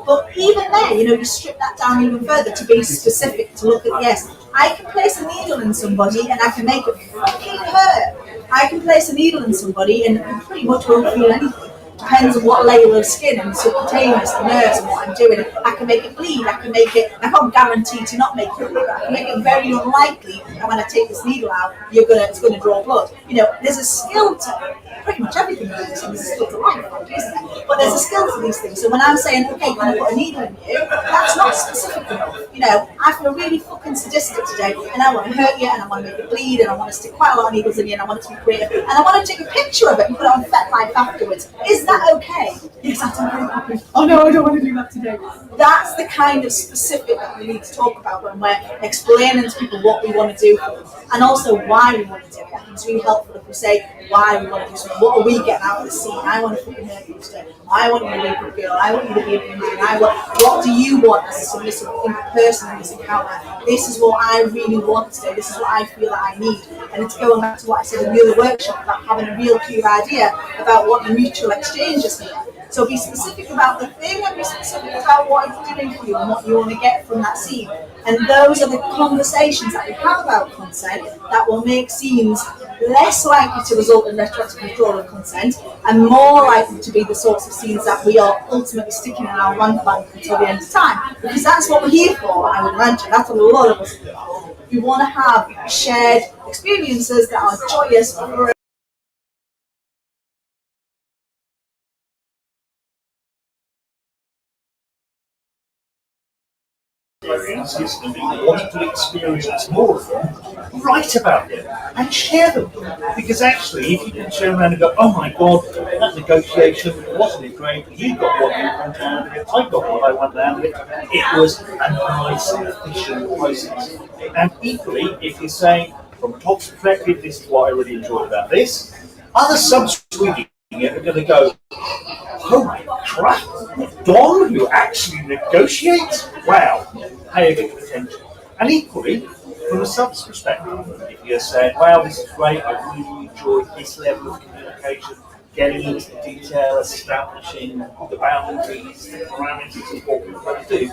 But even there, you strip that down even further to be specific, to look at, yes, I can place a needle in somebody and I can make it fucking hurt. I can place a needle in somebody and pretty much won't feel anything. Depends on what layer of skin and subcutaneous, the nerves and what I'm doing. I can make it bleed, I can't guarantee to not make it bleed, I can make it very unlikely that when I take this needle out, it's gonna draw blood. There's a skill to pretty much everything in this, there's a skill to life, isn't there? But there's a skill to these things. So when I'm saying, okay, can I put a needle in you, that's not specific enough. I feel really fucking sadistic today, and I want to hurt you, and I want to make it bleed, and I want to stick quite a lot of needles in you, and I want it to be creative, and I want to take a picture of it and put it on FetLife afterwards. Is that okay? Yes, that's okay. Oh no, I don't want to do that today. That's the kind of specific that we need to talk about when we're explaining to people what we want to do for them, and also why we want to do it. I think it's really helpful if we say why we want to do something. What are we getting out of the scene? I want to fucking hurt you today. I want you to be a good girl. I want you to be an Indian. What do you want as a submissive person in this encounter? This is what I really want today. This is what I feel that I need. And it's going back to what I said in the other workshop about having a real clear idea about what the mutual exchange is here. So be specific about the thing and be specific about what it's doing for you and what you want to get from that scene. And those are the conversations that we have about consent that will make scenes less likely to result in retroactive withdrawal of consent and more likely to be the sorts of scenes that we are ultimately sticking in our rank bank until the end of time. Because that's what we're here for, I would imagine. That's what a lot of us are for. We want to have shared experiences that are joyous for experiences and you want to experience more of them, write about them and share them. Because actually, if you can turn around and go, oh my God, that negotiation, wasn't it great? You got what you wanted out of it, I got what I wanted out of it. It was a nice, efficient process. And equally, if you're saying, from Tom's perspective, this is what I really enjoyed about this, other subs reading it are going to go, holy crap, Don who actually negotiates? Wow, pay a bit of attention. And equally, from a sub's perspective, if you're saying, wow, this is great, I really enjoyed this level of communication, getting into the detail, establishing the boundaries, the parameters of what we're going to do.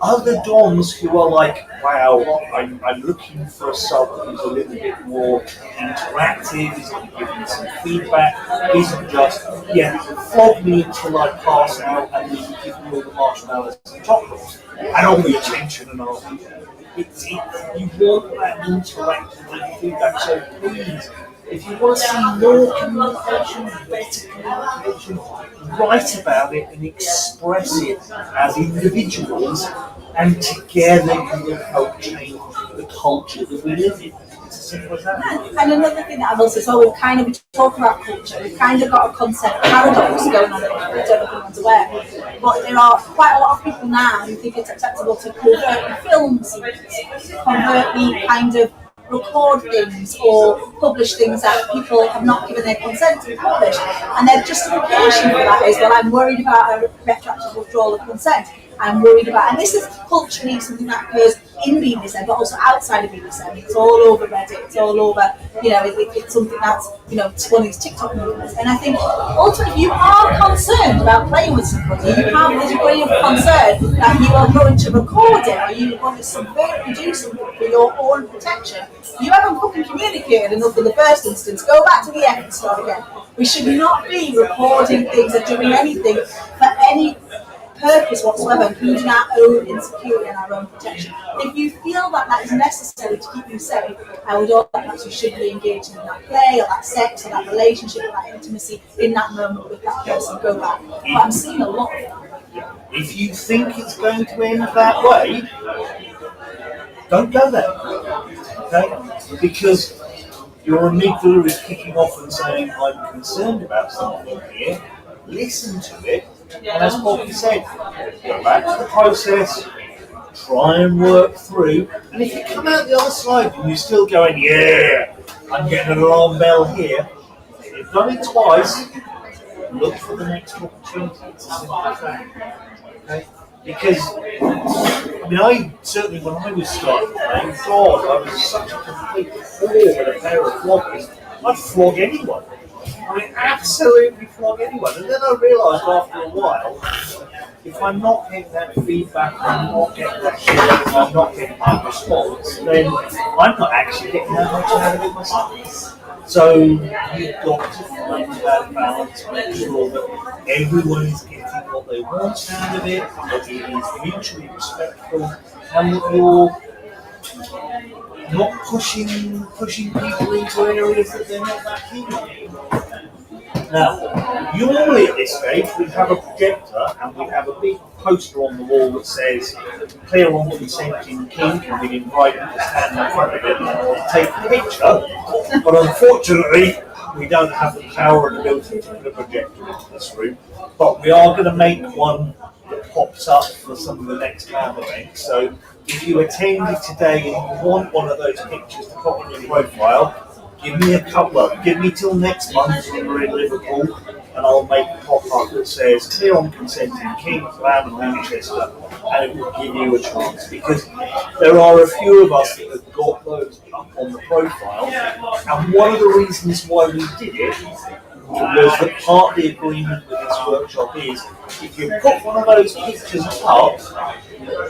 Other Dons who are like, wow, I'm looking for a sub who's a little bit more interactive, is going to give me some feedback, isn't just, flog me until I pass out and then give me all the marshmallows and chocolates, and all the attention and all. You want that interactive feedback, so please, if you want to see more communication, better communication, write about it and express it as individuals, and together you will help change the culture that we live in. It's as simple as that. And another thing that I will say, so we've kind of been talking about culture, we've kind of got a consent paradox going on, I don't know if anyone's aware, but there are quite a lot of people now who think it's acceptable to convert film scenes, covertly kind of record things or publish things that people have not given their consent to be published. And their justification for that is, well, I'm worried about a retroactive withdrawal of consent. I'm worried about, and this is culturally something that occurs in BDSM, but also outside of BDSM. It's all over Reddit, it's all over, it's something that's, it's one of these TikTok movements. And I think, ultimately, if you are concerned about playing with somebody, you have a degree of concern that you are going to record it, or you want to subvert and do something for your own protection, you haven't fucking communicated enough in the first instance. Go back to the effort start again. We should not be recording things or doing anything for any purpose whatsoever, including our own insecurity and our own protection. If you feel that that is necessary to keep you safe, I would hope that you should be engaging in that play or that sex or that relationship or that intimacy in that moment with that person. Go back. But I'm seeing a lot of that. If you think it's going to end that way, don't go there. Okay? Because your amygdala is kicking off and saying, I'm concerned about something here, listen to it, and as Poppy said, go back to the process, try and work through, and if you come out the other side and you're still going, yeah, I'm getting an alarm bell here, you've done it twice, look for the next opportunity. It's as simple as that. Okay? Because, I certainly, when I was starting playing, God, I was such a complete fool with a pair of floggers. I'd flog anyone. Absolutely flog anyone. And then I realised after a while, if I'm not getting that feedback, I'm not getting that share, I'm not getting that response, then I'm not actually getting that much out of it myself. So you've got to find that balance, make sure that everyone is getting what they want out of it, that it is mutually respectful, and that you're not pushing people into areas that they're not that keen on. Now, normally at this stage we have a projector and we have a big poster on the wall that says clear on consenting kink, and we invite you to stand in front of it and take a picture. But unfortunately, we don't have the power and ability to put a projector into this room. But we are going to make one that pops up for some of the next LAM events. So if you attended today and you want one of those pictures to pop on your profile, give me a couple. Give me till next month when we're in Liverpool, and I'll make a pop-up that says clear on consenting kink, LAM and Manchester, and it will give you a chance, because there are a few of us that have got those up on the profile, and one of the reasons why we did it was that part of the agreement with this workshop is if you put one of those pictures up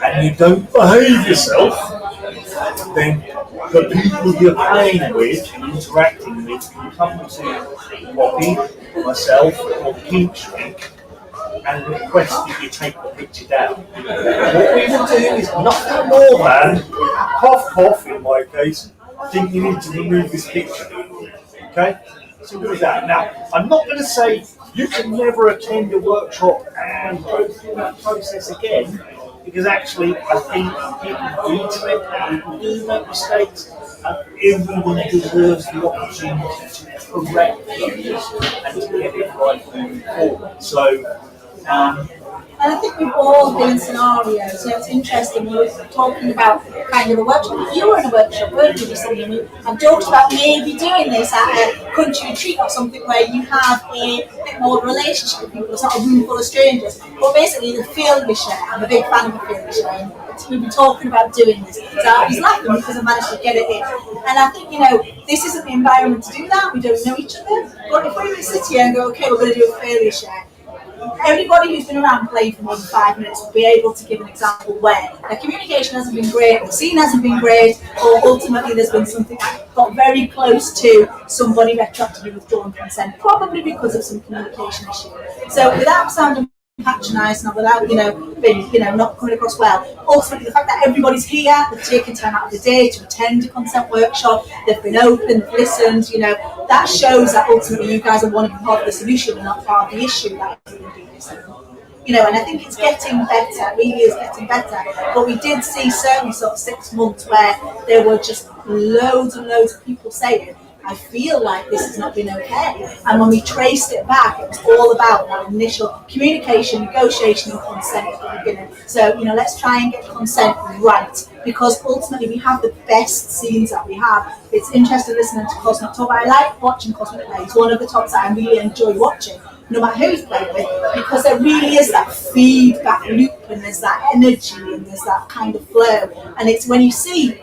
and you don't behave yourself, then the people you're playing with and interacting with can come to Poppy, myself, or the Kink Shrink and request that you take the picture down. What we will do is nothing more than cough, in my case, I think you need to remove this picture. Okay? Simple as that. Now, I'm not going to say you can never attend a workshop and go through that process again, because actually I think people do it, people do make mistakes, and everyone deserves the opportunity to correct those and to get it right moving forward. So, and I think we've all been in scenarios. So it's interesting. We were talking about kind of a workshop. You were in a workshop, weren't you, recently? I've talked about maybe doing this at a country retreat or something where you have a bit more of a relationship with people. It's not a room full of strangers. But basically, the field we share. I'm a big fan of the field we share. We've been talking about doing this. So I was laughing because I managed to get it in. And I think, this isn't the environment to do that. We don't know each other. But if we were to sit here and go, okay, we're going to do a failure share, everybody who's been around playing for more than 5 minutes will be able to give an example where their communication hasn't been great, the scene hasn't been great, or ultimately there's been something that got very close to somebody retroactively withdrawing consent, probably because of some communication issue. So without sounding patronising or without, being, not coming across well, ultimately the fact that everybody's here, they've taken time out of the day to attend a consent workshop, they've been open, they've listened, that shows that ultimately you guys are wanting to be part of the solution and not part of the issue that everyone do this. And I think it's getting better, it really is getting better. But we did see certainly sort of 6 months where there were just loads and loads of people saying, I feel like this has not been okay. And when we traced it back, it was all about that initial communication, negotiation, and consent at the beginning. So, let's try and get consent right, because ultimately we have the best scenes that we have. It's interesting listening to Cosmic talk. I like watching Cosmic play. It's one of the tops that I really enjoy watching, no matter who he's playing with, because there really is that feedback loop, and there's that energy, and there's that kind of flow. And it's when you see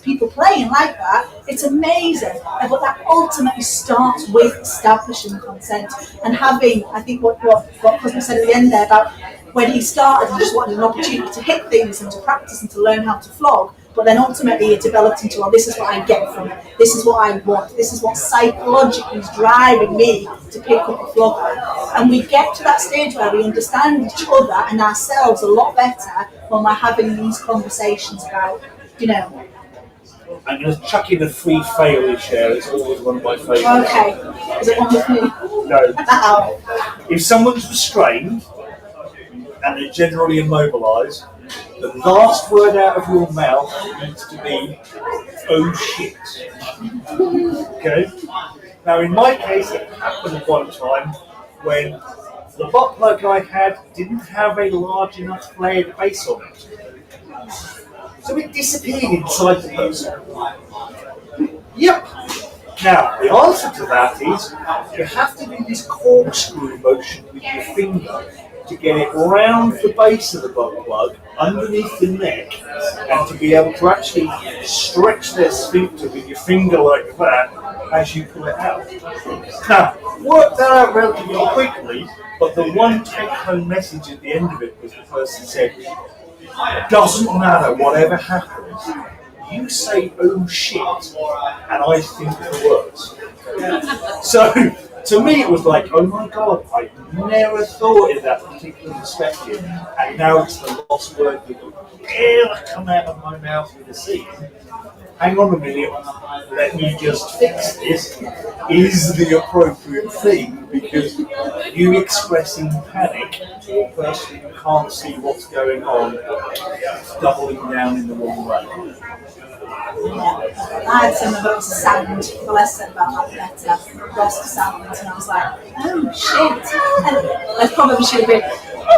people playing like that, it's amazing. But that ultimately starts with establishing consent and having, I think what Cosmo said at the end there about when he started, he just wanted an opportunity to hit things and to practice and to learn how to flog. But then ultimately it developed into, this is what I get from it. This is what I want. This is what psychologically is driving me to pick up a flogger. And we get to that stage where we understand each other and ourselves a lot better when we're having these conversations about, I'm going to chuck in a free failure share. It's always one of my favourites. Okay. Is it one with me? No. If someone's restrained and they're generally immobilised, the last word out of your mouth needs to be, oh shit. Okay? Now, in my case, it happened one time when the butt plug I had didn't have a large enough flared base on it. So it disappeared inside the person. Yep. Now, the answer to that is you have to do this corkscrew motion with your finger to get it around the base of the butt plug, underneath the neck, and to be able to actually stretch their sphincter with your finger like that as you pull it out. Now, worked that out relatively quickly, but the one take-home message at the end of it was the person said, doesn't matter whatever happens, you say oh shit and I think the words. So to me it was like, oh my god, I never thought in that particular perspective, and now it's the lost word that will ever come out of my mouth with a scene. Hang on a minute, let me just fix this, is the appropriate thing, because you expressing panic to a person who can't see what's going on, doubling down in the wrong way. I had some about sound, the less said about that better, lost of sound, and I was like, oh shit. And I probably should have been,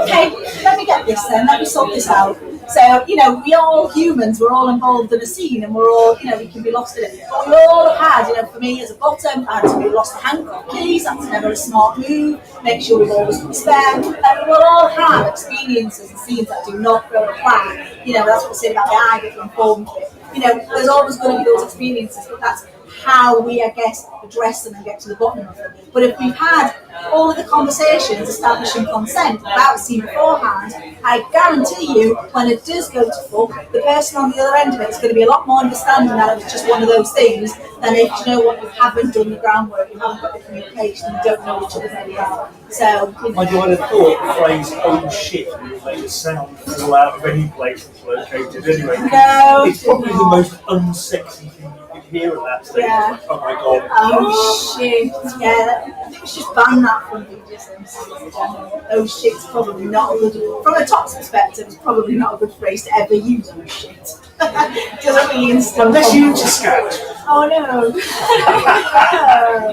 okay, let me get this then, let me sort this out. So, you know, we all humans, we're all involved in a scene and we're all, you know, we can be lost in it. But we all have had, you know, for me as a bottom, I had to be lost the handcuff keys, that's never a smart move, make sure we've always got spare. And we'll all have experiences and scenes that do not go to plan. You know, that's what we're saying about the eye that you're informed with. You know, there's always going to be those experiences, but that's how we, I guess, address them and get to the bottom of them. But if we've had all of the conversations establishing consent without seeing beforehand, I guarantee you, when it does go to fuck, the person on the other end of it is going to be a lot more understanding that it was just one of those things than if, you know what, you haven't done the groundwork, you haven't got the communication, you don't know each other very well. So, you know, I would have thought the phrase oh shit would make it sound fall out of any place it's located anyway. No, it's probably the most unsexy thing you could hear at that stage. Yeah. Like, oh my god. Oh shit, yeah, I think we should ban that from videos in general. Oh shit's probably not a good, from a top's perspective, it's probably not a good phrase to ever use, oh shit. Doesn't really instill Unless you just scout. Oh no.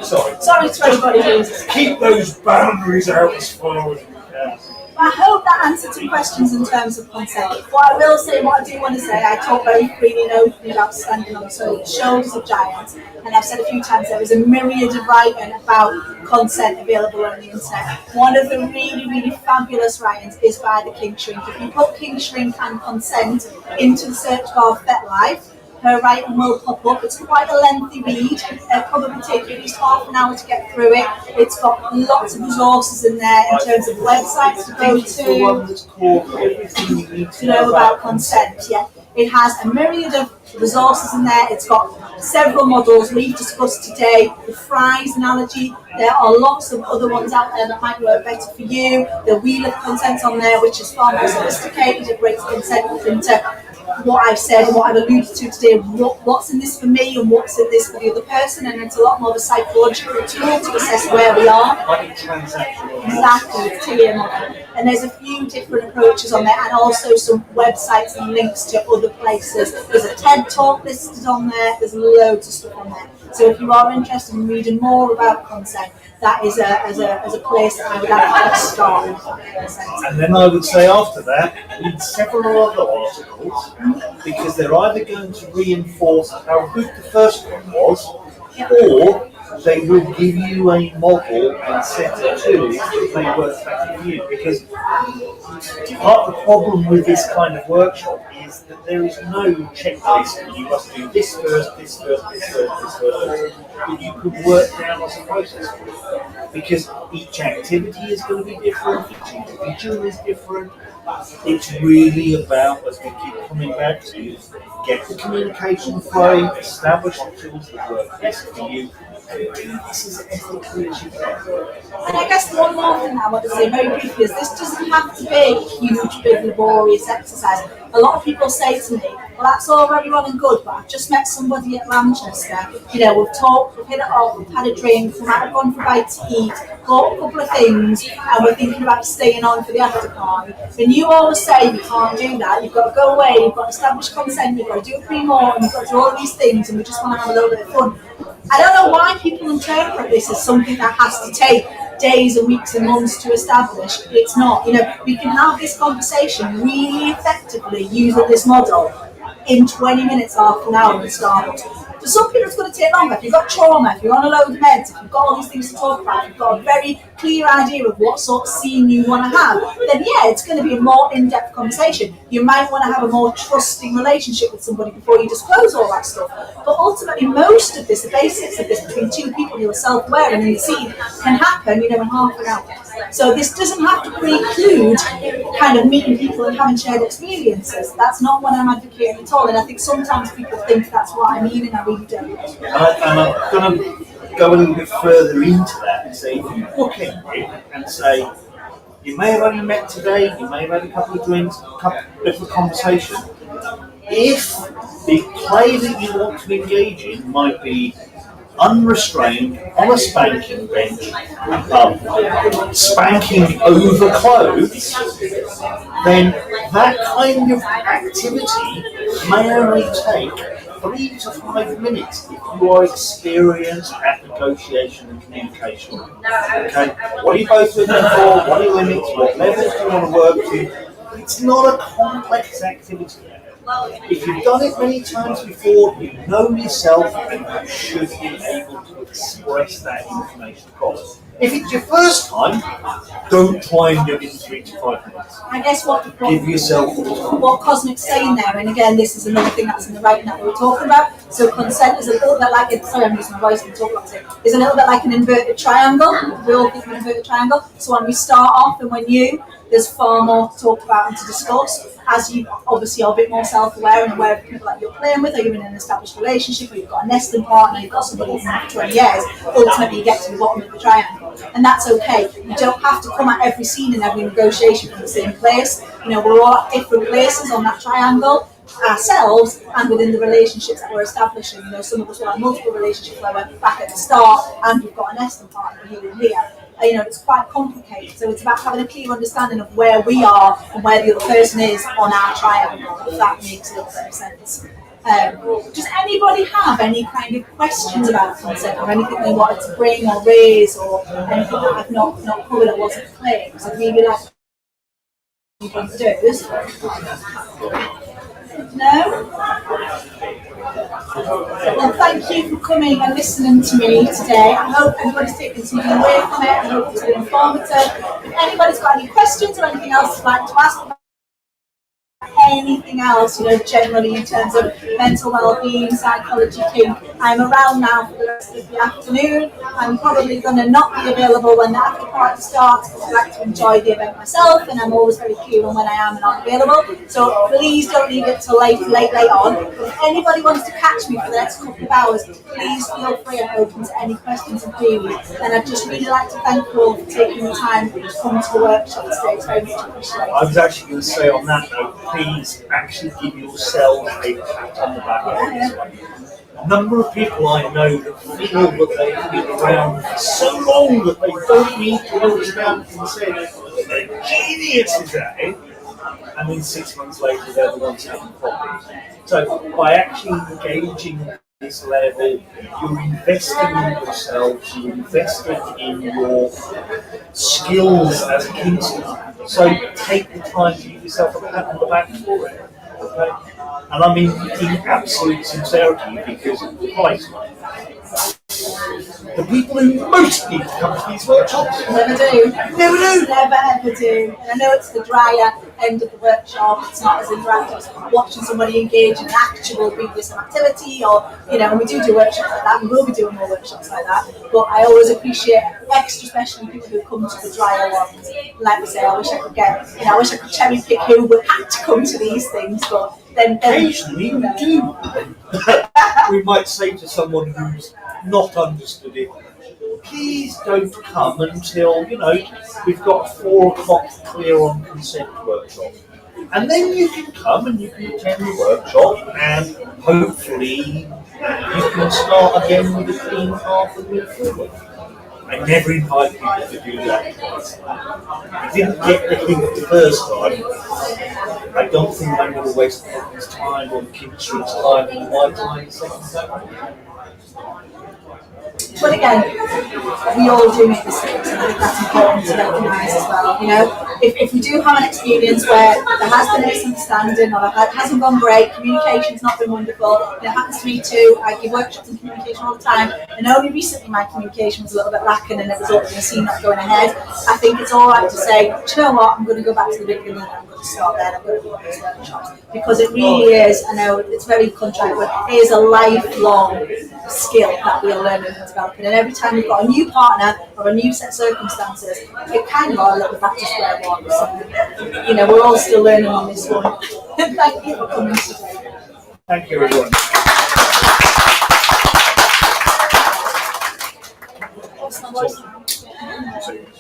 Sorry to anybody who uses it. Keep those boundaries out as far as you can. I hope that answered your questions in terms of consent. What I will say, what I do want to say, I talk very freely and openly about standing on the shoulders of giants, and I've said a few times there is a myriad of writing about consent available on the internet. One of the really, really fabulous writings is by the King Shrink. If you put King Shrink and consent into the search bar of FetLife, her writing will pop up. It's quite a lengthy read. It'll probably take you at least half an hour to get through it. It's got lots of resources in there in terms of websites to go The one to. that's called Everything You Need To know about consent, yeah. It has a myriad of resources in there. It's got several models we've discussed today. The fries analogy, there are lots of other ones out there that might work better for you. The wheel of consent's on there, which is far more sophisticated. It breaks consent into what I've said and what I've alluded to today, what's in this for me and what's in this for the other person, and it's a lot more of a psychological tool to assess where we are. like a transactional. Exactly, it's tier model. And there's a few different approaches on there, and also some websites and links to other places. There's a TED talk listed on there, there's loads of stuff on there. So if you are interested in reading more about consent, that is a place that I would like to start with. And then I would say after that, read several other articles, because they're either going to reinforce how good the first one was, or they will give you a model and set of tools that may work better for you. Because part of the problem with this kind of workshop is that there is no checklist. You must do this first, this first, this first, this first. But you could work down as a process. Because each activity is going to be different, each individual is different. It's really about, as we keep coming back to, get the communication flowing, establish the tools that work best for you, and do this as ethically as you can. And I guess one more thing I want to say very briefly is this doesn't have to be a huge, big, laborious exercise. A lot of people say to me, well, that's all very well and good, but I've just met somebody at LAMchesterv2. You know, we've talked, we've hit it off, we've had a drink, we might have gone for a bite to eat, bought a couple of things, and we're thinking about staying on for the after party. And you always say you can't do that, you've got to go away, you've got to establish consent, you've got to do a pre-mortem, you've got to do all of these things, and we just want to have a little bit of fun. I don't know why people interpret this as something that has to take days and weeks and months to establish. It's not. You know, we can have this conversation really effectively using this model in 20 minutes, half an hour, and start. For some people, it's going to take longer. If you've got trauma, if you're on a load of meds, if you've got all these things to talk about, if you've got a very clear idea of what sort of scene you want to have, then yeah, it's going to be a more in-depth conversation. You might want to have a more trusting relationship with somebody before you disclose all that stuff. But ultimately, most of this, the basics of this between two people who are self-aware and in the scene, can happen, in half an hour. So this doesn't have to preclude kind of meeting people and having shared experiences. That's not what I'm advocating at all. And I think sometimes people think that's what I mean, and I really don't. And I'm going to go a little bit further into that and say, if you book in and say, you may have only met today, you may have had a couple of drinks, a couple bit of a conversation. If the play that you want to engage in might be unrestrained on a spanking bench, spanking over clothes, then that kind of activity may only take 3 to 5 minutes if you are experienced at negotiation and communication. Okay, what are you both looking for? What are your limits? What levels do you want to work to? It's not a complex activity. If you've done it many times before, you know yourself and you should be able to express that information across. If it's your first time, don't try and do it in 3 to 5 minutes. I guess give yourself what Cosmic's saying there, and again, this is another thing that's in the writing that we were talking about. So consent is a little bit like I'm using my voice to talk about it. Is a little bit like an inverted triangle. We all think of an inverted triangle. So when we start off and when there's far more to talk about and to discuss. As you obviously are a bit more self-aware and aware of people that you're playing with, or you're in an established relationship, or you've got a nesting partner, you've got somebody who's been for 20 years, ultimately you get to the bottom of the triangle. And that's okay. You don't have to come at every scene and every negotiation from the same place. We're all at different places on that triangle, ourselves and within the relationships that we're establishing. Some of us will have multiple relationships where we're back at the start and we've got a nesting partner here and here. It's quite complicated, so it's about having a clear understanding of where we are and where the other person is on our triangle, if that makes a little bit of sense. Does anybody have any kind of questions about consent or anything they wanted to bring or raise or anything that I've not covered or wasn't clear? Because I'd really like to do. No? Well, thank you for coming and listening to me today. I hope everybody's taken something away from it. I hope it's been informative. If anybody's got any questions or anything else you'd like to ask about anything else, generally in terms of mental well-being, psychology, kink, I'm around now for the rest of the afternoon. I'm probably going to not be available when the after party starts because I like to enjoy the event myself, and I'm always very clear on when I am and not available. So please don't leave it till late on. If anybody wants to catch me for the next couple of hours, please feel free and open to any questions and queries. And I'd just really like to thank you all for taking the time to come to the workshop today. It's very much appreciated. I was actually going to say on that note, please actually give yourself a pat on the back on this one. A number of people I know that feel that they've been around for so long that they don't need to understand consent. They're geniuses at it, and then 6 months later they're the ones having problems. So by actually engaging at this level, you're investing in yourselves, you're investing in your skills as a kinsman. So take the time to give yourself a pat on the back for it. Okay? And I mean in absolute sincerity, because right, the people who most need to come to these workshops never do. Never ever do. And I know it's the drier end of the workshop, it's not as interactive as watching somebody engage in an actual BDSM activity, or and we do workshops like that, we will be doing more workshops like that, but I always appreciate extra especially people who come to the drier ones. Like we say, I wish I could cherry pick who would have to come to these things, but then occasionally we do. We might say to someone who's not understood it, please don't come until, we've got 4 o'clock clear on consent workshop. And then you can come and you can attend the workshop and hopefully you can start again with a clean path and move forward. I never invite people to do that twice. I didn't get the hint the first time. I don't think I'm going to waste everyone's time or the kids' time or my time the second time. But again, we all do make mistakes, and I think that's important to recognise as well. You know, if we do have an experience where there has been a misunderstanding or it hasn't gone great, communication's not been wonderful, and it happens to me too. I give workshops in communication all the time, and only recently my communication was a little bit lacking and it resulted in a scene not going ahead. I think it's all right to say, do you know what, I'm going to go back to the beginning and I'm going to start there, I'm going to do these workshops. Because it really is, I know it's very contract, but it is a lifelong skill that we're learning and developing. And every time we've got a new partner or a new set of circumstances, it kind of are a little bit back to square one. So, you know, we're all still learning on this one. Thank you for coming today. Thank you, everyone. What's my voice now?